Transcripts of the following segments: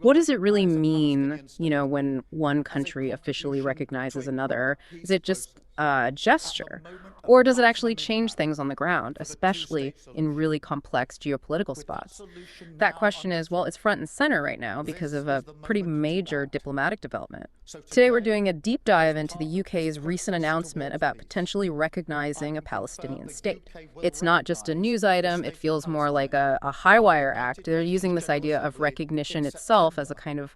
what does it really mean, when one country officially recognizes another? Is it just a gesture? Or does it actually change things on the ground, especially in really complex geopolitical spots? That question is, well, it's front and center right now because of a pretty major diplomatic development. Today, we're doing a deep dive into the UK's recent announcement about potentially recognizing a Palestinian state. It's not just a news item, it feels more like a high wire act. They're using this idea of recognition itself as a kind of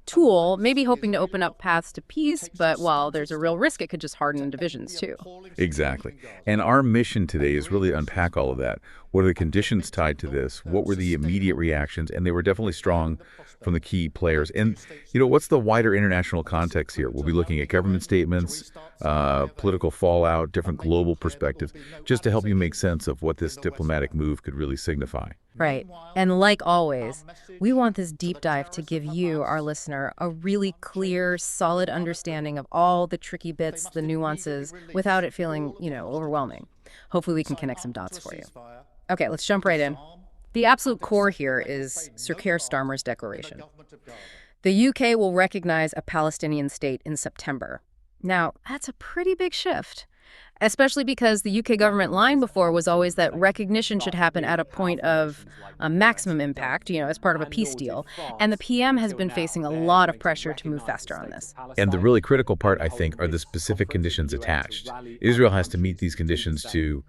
tool, maybe hoping to open up paths to peace, but while there's a real risk, it could just harden divisions too. Exactly. And our mission today is really unpack all of that. What are the conditions tied to this? What were the immediate reactions? And they were definitely strong from the key players. And, what's the wider international context here? We'll be looking at government statements, political fallout, different global perspectives, just to help you make sense of what this diplomatic move could really signify. Right. And like always, we want this deep dive to give you, our listener, a really clear, solid understanding of all the tricky bits, the nuances, without it feeling, overwhelming. Hopefully we can connect some dots for you. Okay, let's jump right in. The absolute core here is Sir Keir Starmer's declaration. The UK will recognize a Palestinian state in September. Now, that's a pretty big shift, especially because the UK government line before was always that recognition should happen at a point of maximum impact, as part of a peace deal. And the PM has been facing a lot of pressure to move faster on this. And the really critical part, I think, are the specific conditions attached. Israel has to meet these conditions to,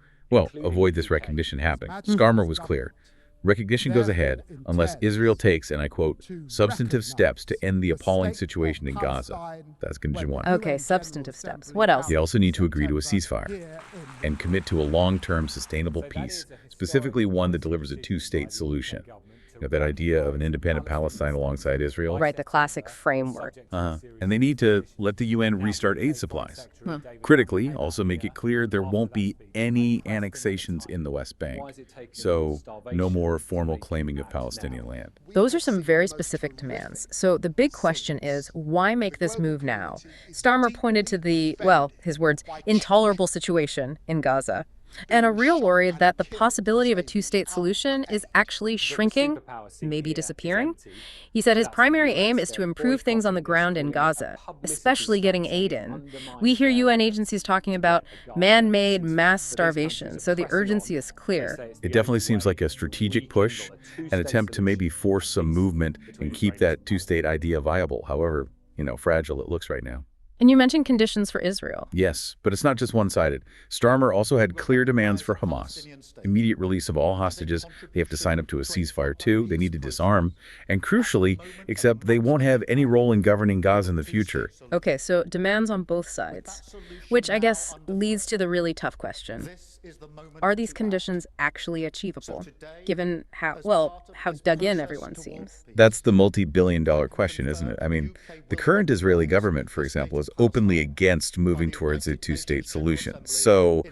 avoid this recognition happening. Starmer was clear. Recognition goes ahead unless Israel takes, and I quote, substantive steps to end the appalling situation in Gaza. That's condition one. Okay, substantive steps. What else? They also need to agree to a ceasefire and commit to a long-term sustainable peace, specifically one that delivers a two-state solution. That idea of an independent Palestine alongside Israel. Right, the classic framework. And they need to let the UN restart aid supplies. Critically, also make it clear there won't be any annexations in the West Bank. So no more formal claiming of Palestinian land. Those are some very specific demands. So the big question is, why make this move now? Starmer pointed to the, his words, intolerable situation in Gaza. And a real worry that the possibility of a two-state solution is actually shrinking, maybe disappearing. He said his primary aim is to improve things on the ground in Gaza, especially getting aid in. We hear UN agencies talking about man-made mass starvation, so the urgency is clear. It definitely seems like a strategic push, an attempt to maybe force some movement and keep that two-state idea viable, however, fragile it looks right now. And you mentioned conditions for Israel. Yes, but it's not just one-sided. Starmer also had clear demands for Hamas. Immediate release of all hostages. They have to sign up to a ceasefire too. They need to disarm. And crucially, except they won't have any role in governing Gaza in the future. Okay, so demands on both sides, which I guess leads to the really tough question. Are these conditions actually achievable, given how dug in everyone seems? That's the multi-billion-dollar question, isn't it? I mean, the current Israeli government, for example, is openly against moving towards a two-state solution. So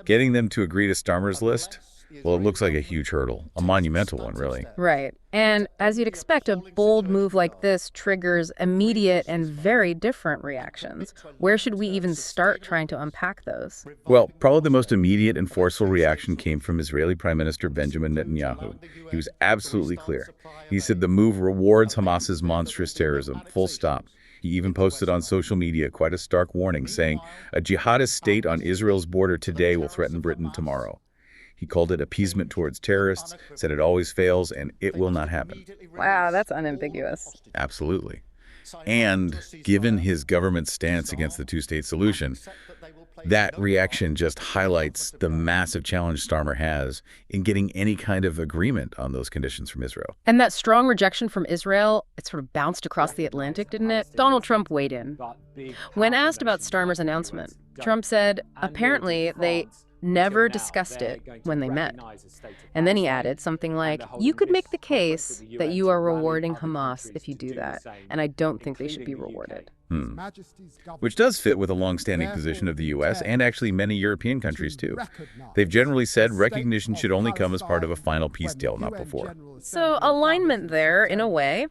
getting them to agree to Starmer's list, it looks like a huge hurdle, a monumental one, really. Right. And as you'd expect, a bold move like this triggers immediate and very different reactions. Where should we even start trying to unpack those? Well, probably the most immediate and forceful reaction came from Israeli Prime Minister Benjamin Netanyahu. He was absolutely clear. He said the move rewards Hamas's monstrous terrorism, full stop. He even posted on social media quite a stark warning, saying, a jihadist state on Israel's border today will threaten Britain tomorrow. He called it appeasement towards terrorists, said it always fails, and it will not happen. Wow, that's unambiguous. Absolutely. And given his government's stance against the two-state solution, that reaction just highlights the massive challenge Starmer has in getting any kind of agreement on those conditions from Israel. And that strong rejection from Israel, it sort of bounced across the Atlantic, didn't it? Donald Trump weighed in. When asked about Starmer's announcement, Trump said apparently they never discussed it when they met. And then he added something like, you could make the case that you are rewarding Hamas if you do that, and I don't think they should be rewarded. Which does fit with a long-standing position of the U.S. and actually many European countries, too. They've generally said recognition should only come as part of a final peace deal, not before. So alignment there, in a way.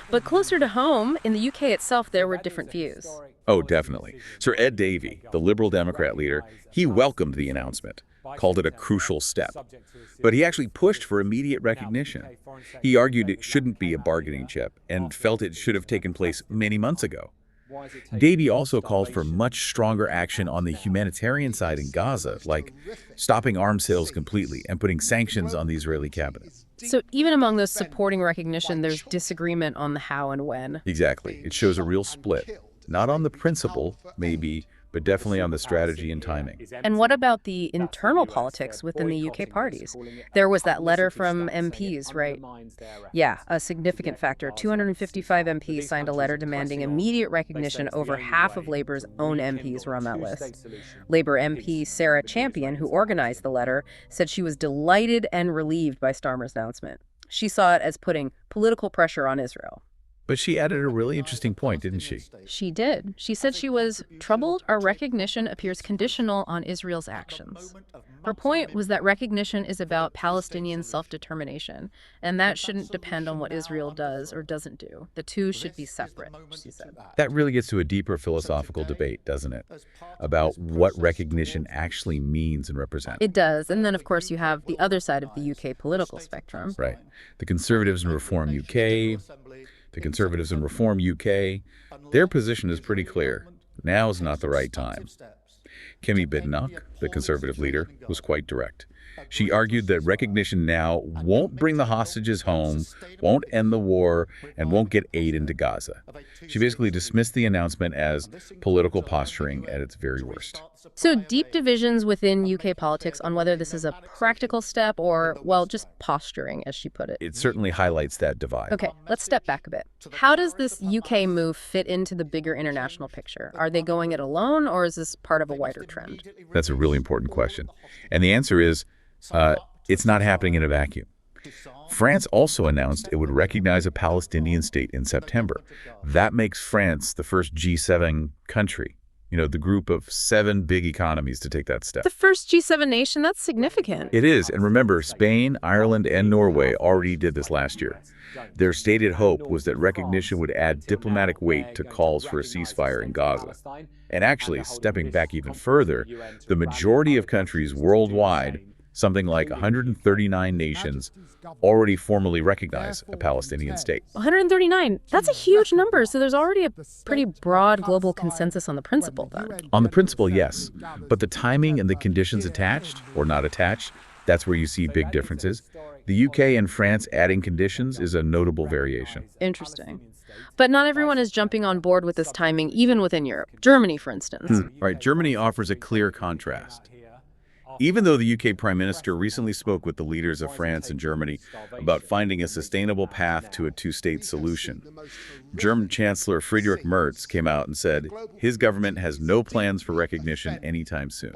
But closer to home, in the U.K. itself, there were different views. Oh, definitely. Sir Ed Davey, the Liberal Democrat leader, he welcomed the announcement. called it a crucial step. But he actually pushed for immediate recognition. He argued it shouldn't be a bargaining chip and felt it should have taken place many months ago. Davey also called for much stronger action on the humanitarian side in Gaza, like stopping arms sales completely and putting sanctions on the Israeli cabinet. So even among those supporting recognition, there's disagreement on the how and when. Exactly. It shows a real split. Not on the principle, maybe, but definitely on the strategy and timing. And what about the internal politics within the UK parties? There was that letter from MPs, right? Yeah, a significant factor. 255 MPs signed a letter demanding immediate recognition. Over half of Labour's own MPs were on that list. Labour MP Sarah Champion, who organized the letter, said she was delighted and relieved by Starmer's announcement. She saw it as putting political pressure on Israel. But she added a really interesting point, didn't she? She did. She said she was troubled our recognition appears conditional on Israel's actions. Her point was that recognition is about Palestinian self-determination, and that shouldn't depend on what Israel does or doesn't do. The two should be separate, she said. That really gets to a deeper philosophical debate, doesn't it? About what recognition actually means and represents. It does. And then, of course, you have the other side of the UK political spectrum. Right. The Conservatives and Reform UK, the Conservatives and Reform UK, their position is pretty clear. Now is not the right time. Kemi Badenoch, the Conservative leader, was quite direct. She argued that recognition now won't bring the hostages home, won't end the war, and won't get aid into Gaza. She basically dismissed the announcement as political posturing at its very worst. So deep divisions within UK politics on whether this is a practical step or, well, just posturing, as she put it. It certainly highlights that divide. Okay, let's step back a bit. How does this UK move fit into the bigger international picture? Are they going it alone, or is this part of a wider trend? That's a really important question. And the answer is, it's not happening in a vacuum. France also announced it would recognize a Palestinian state in September. That makes France the first G7 country, the group of 7 big economies to take that step. The first G7 nation, that's significant. It is. And remember, Spain, Ireland, and Norway already did this last year. Their stated hope was that recognition would add diplomatic weight to calls for a ceasefire in Gaza. And actually, stepping back even further, the majority of countries worldwide, something like 139 nations, already formally recognize a Palestinian state. 139, that's a huge number. So there's already a pretty broad global consensus on the principle then. On the principle, yes. But the timing and the conditions attached or not attached, that's where you see big differences. The UK and France adding conditions is a notable variation. Interesting. But not everyone is jumping on board with this timing, even within Europe. Germany, for instance. Right, Germany offers a clear contrast. Even though the UK Prime Minister recently spoke with the leaders of France and Germany about finding a sustainable path to a two-state solution, German Chancellor Friedrich Merz came out and said his government has no plans for recognition anytime soon.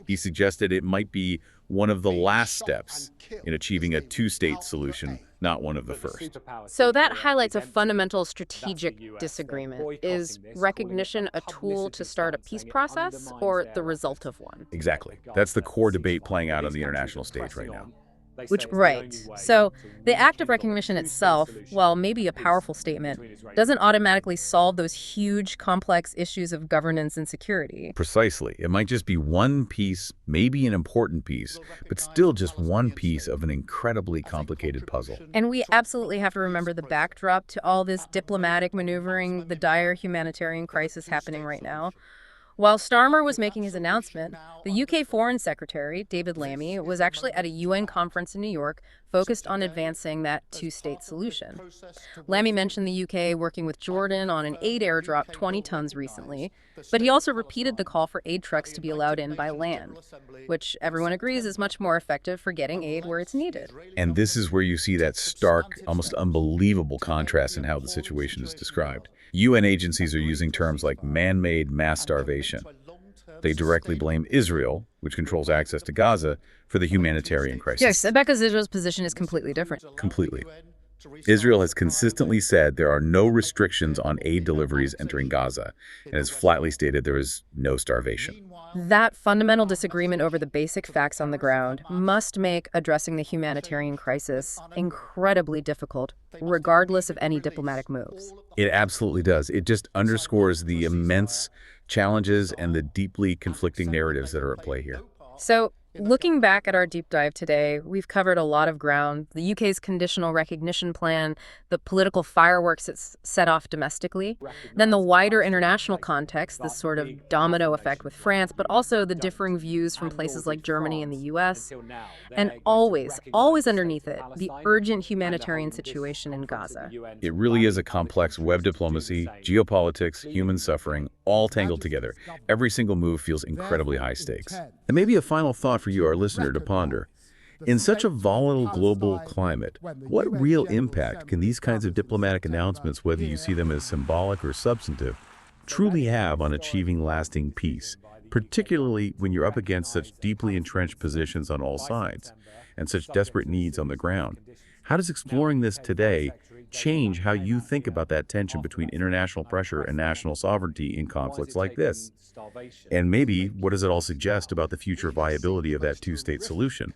He suggested it might be one of the last steps in achieving a two-state solution, not one of the first. So that highlights a fundamental strategic disagreement. Is recognition a tool to start a peace process or the result of one? Exactly. That's the core debate playing out on the international stage right now. Right. So the act of recognition itself, while maybe a powerful statement, doesn't automatically solve those huge, complex issues of governance and security. Precisely. It might just be one piece, maybe an important piece, but still just one piece of an incredibly complicated puzzle. And we absolutely have to remember the backdrop to all this diplomatic maneuvering, the dire humanitarian crisis happening right now. While Starmer was making his announcement, the UK Foreign Secretary, David Lammy, was actually at a UN conference in New York focused on advancing that two-state solution. Lammy mentioned the UK working with Jordan on an aid airdrop 20 tons recently, but he also repeated the call for aid trucks to be allowed in by land, which everyone agrees is much more effective for getting aid where it's needed. And this is where you see that stark, almost unbelievable contrast in how the situation is described. UN agencies are using terms like man-made mass starvation. They directly blame Israel, which controls access to Gaza, for the humanitarian crisis. Yes, because Israel's position is completely different. Completely. Israel has consistently said there are no restrictions on aid deliveries entering Gaza, and has flatly stated there is no starvation. That fundamental disagreement over the basic facts on the ground must make addressing the humanitarian crisis incredibly difficult, regardless of any diplomatic moves. It absolutely does. It just underscores the immense challenges and the deeply conflicting narratives that are at play here. So Looking back at our deep dive today, we've covered a lot of ground. The UK's conditional recognition plan, the political fireworks it's set off domestically, then the wider international context, this sort of domino effect with France, but also the differing views from places like Germany and the US, and always underneath it, the urgent humanitarian situation in Gaza. It really is a complex web diplomacy, geopolitics, human suffering, all tangled together. Every single move feels incredibly high stakes. And maybe a final thought for you, our listener, to ponder. In such a volatile global climate, what real impact can these kinds of diplomatic announcements, whether you see them as symbolic or substantive, truly have on achieving lasting peace, particularly when you're up against such deeply entrenched positions on all sides and such desperate needs on the ground? How does exploring this today change how you think about that tension between international pressure and national sovereignty in conflicts like this? And maybe what does it all suggest about the future viability of that two-state solution?